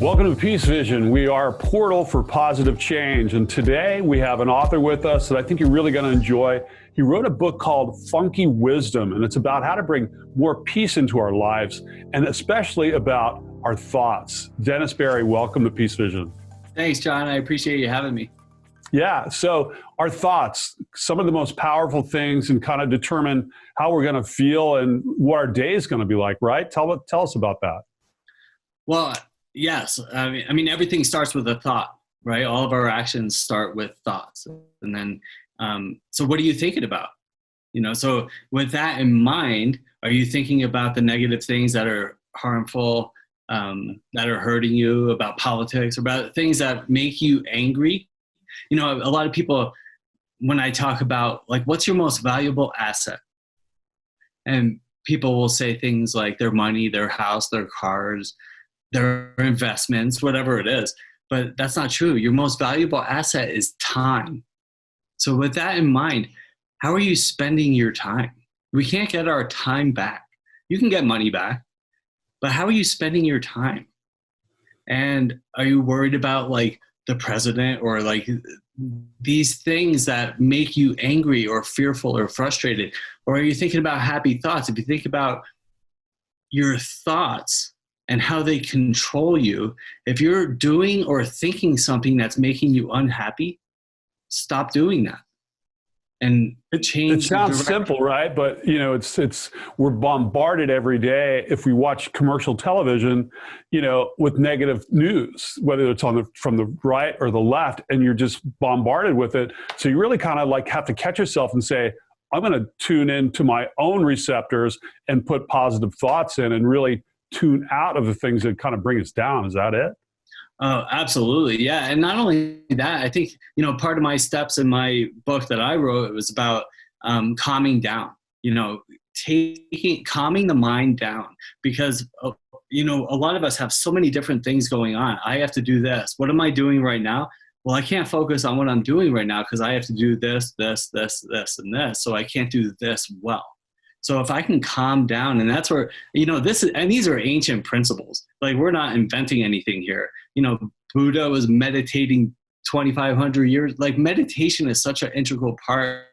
Welcome to Peacevision. We are a portal for positive change. And today we have an author with us that I think you're really going to enjoy. He wrote a book called Funky Wisdom, and it's about how to bring more peace into our lives, and especially about our thoughts. Dennis Berry, welcome to Peacevision. Thanks, John. I appreciate you having me. Yeah, so our thoughts, some of the most powerful things, and kind of determine how we're going to feel and what our day is going to be like, right? Tell us about that. Well, yes. I mean, everything starts with a thought, right? All of our actions start with thoughts. And then, so what are you thinking about? So with that in mind, are you thinking about the negative things that are harmful, that are hurting you, about politics, about things that make you angry? A lot of people, when I talk about, like, what's your most valuable asset? And people will say things like their money, their house, their cars, their investments, whatever it is. But that's not true. Your most valuable asset is time. So with that in mind, how are you spending your time? We can't get our time back. You can get money back, but how are you spending your time? And are you worried about, like, the president, or like these things that make you angry or fearful or frustrated? Or are you thinking about happy thoughts? If you think about your thoughts and how they control you, if you're doing or thinking something that's making you unhappy, stop doing that and change. It sounds simple, right? But it's we're bombarded every day, if we watch commercial television, with negative news, whether it's from the right or the left, and you're just bombarded with it. So you really kind of like have to catch yourself and say, I'm going to tune into my own receptors and put positive thoughts in, and really tune out of the things that kind of bring us down. Is that it? Oh, absolutely. Yeah. And not only that, I think, part of my steps in my book that I wrote, it was about calming down, calming the mind down, because, a lot of us have so many different things going on. I have to do this. What am I doing right now? Well, I can't focus on what I'm doing right now because I have to do this, this, this, this, and this. So I can't do this well. So if I can calm down, and that's where, these are ancient principles. Like, we're not inventing anything here. Buddha was meditating 2,500 years. Like, meditation is such an integral part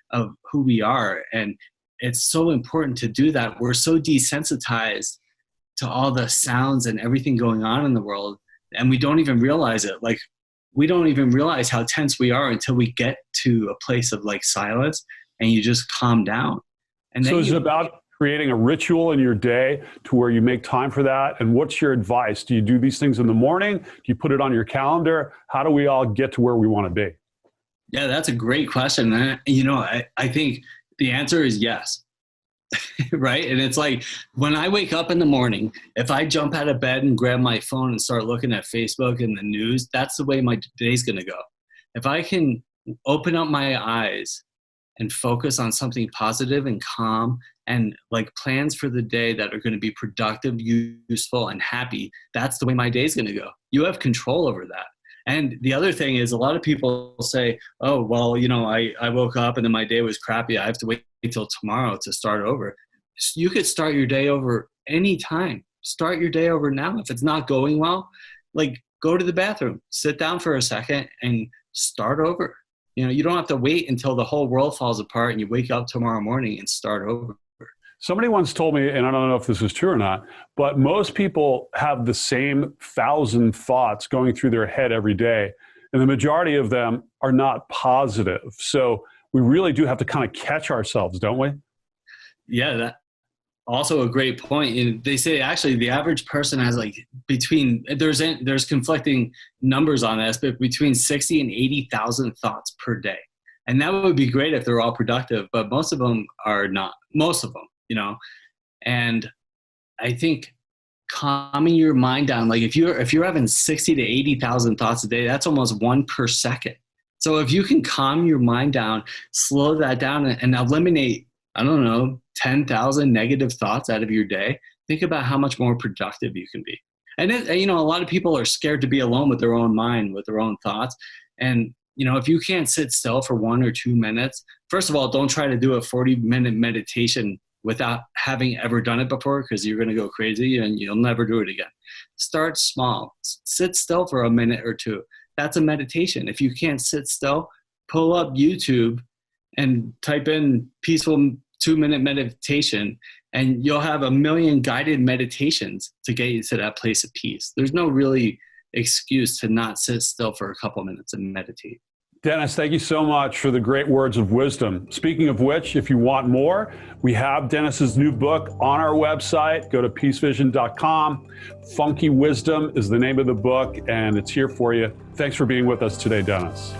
of who we are. And it's so important to do that. We're so desensitized to all the sounds and everything going on in the world, and we don't even realize it. Like, we don't even realize how tense we are until we get to a place of, like, silence, and you just calm down. And so is it about creating a ritual in your day to where you make time for that? And what's your advice? Do you do these things in the morning? Do you put it on your calendar? How do we all get to where we want to be? Yeah, that's a great question. And, I think the answer is yes. Right? And it's like, when I wake up in the morning, if I jump out of bed and grab my phone and start looking at Facebook and the news, that's the way my day's going to go. If I can open up my eyes and focus on something positive and calm, and like plans for the day that are going to be productive, useful, and happy, that's the way my day's going to go. You have control over that. And the other thing is, a lot of people say, oh, well, I woke up and then my day was crappy. I have to wait until tomorrow to start over. You could start your day over anytime. Start your day over now. If it's not going well, like, go to the bathroom, sit down for a second, and start over. You don't have to wait until the whole world falls apart and you wake up tomorrow morning and start over. Somebody once told me, and I don't know if this is true or not, but most people have the same 1,000 thoughts going through their head every day, and the majority of them are not positive. So we really do have to kind of catch ourselves, don't we? Yeah, that also a great point. And they say, actually, the average person has, like, there's conflicting numbers on this, but between 60 and 80,000 thoughts per day. And that would be great if they're all productive, but most of them are not. Most of them, And I think calming your mind down, like, if you're having 60 to 80,000 thoughts a day, that's almost one per second. So if you can calm your mind down, slow that down, and eliminate, 10,000 negative thoughts out of your day, think about how much more productive you can be. And a lot of people are scared to be alone with their own mind, with their own thoughts. And if you can't sit still for 1 or 2 minutes, first of all, don't try to do a 40-minute meditation without having ever done it before, because you're going to go crazy and you'll never do it again. Start small. Sit still for a minute or two. That's a meditation. If you can't sit still, pull up YouTube and type in peaceful 2-minute meditation, and you'll have a million guided meditations to get you to that place of peace. There's no really excuse to not sit still for a couple minutes and meditate. Dennis, thank you so much for the great words of wisdom. Speaking of which, if you want more, we have Dennis's new book on our website. Go to peacevision.com. Funky Wisdom is the name of the book, and it's here for you. Thanks for being with us today, Dennis.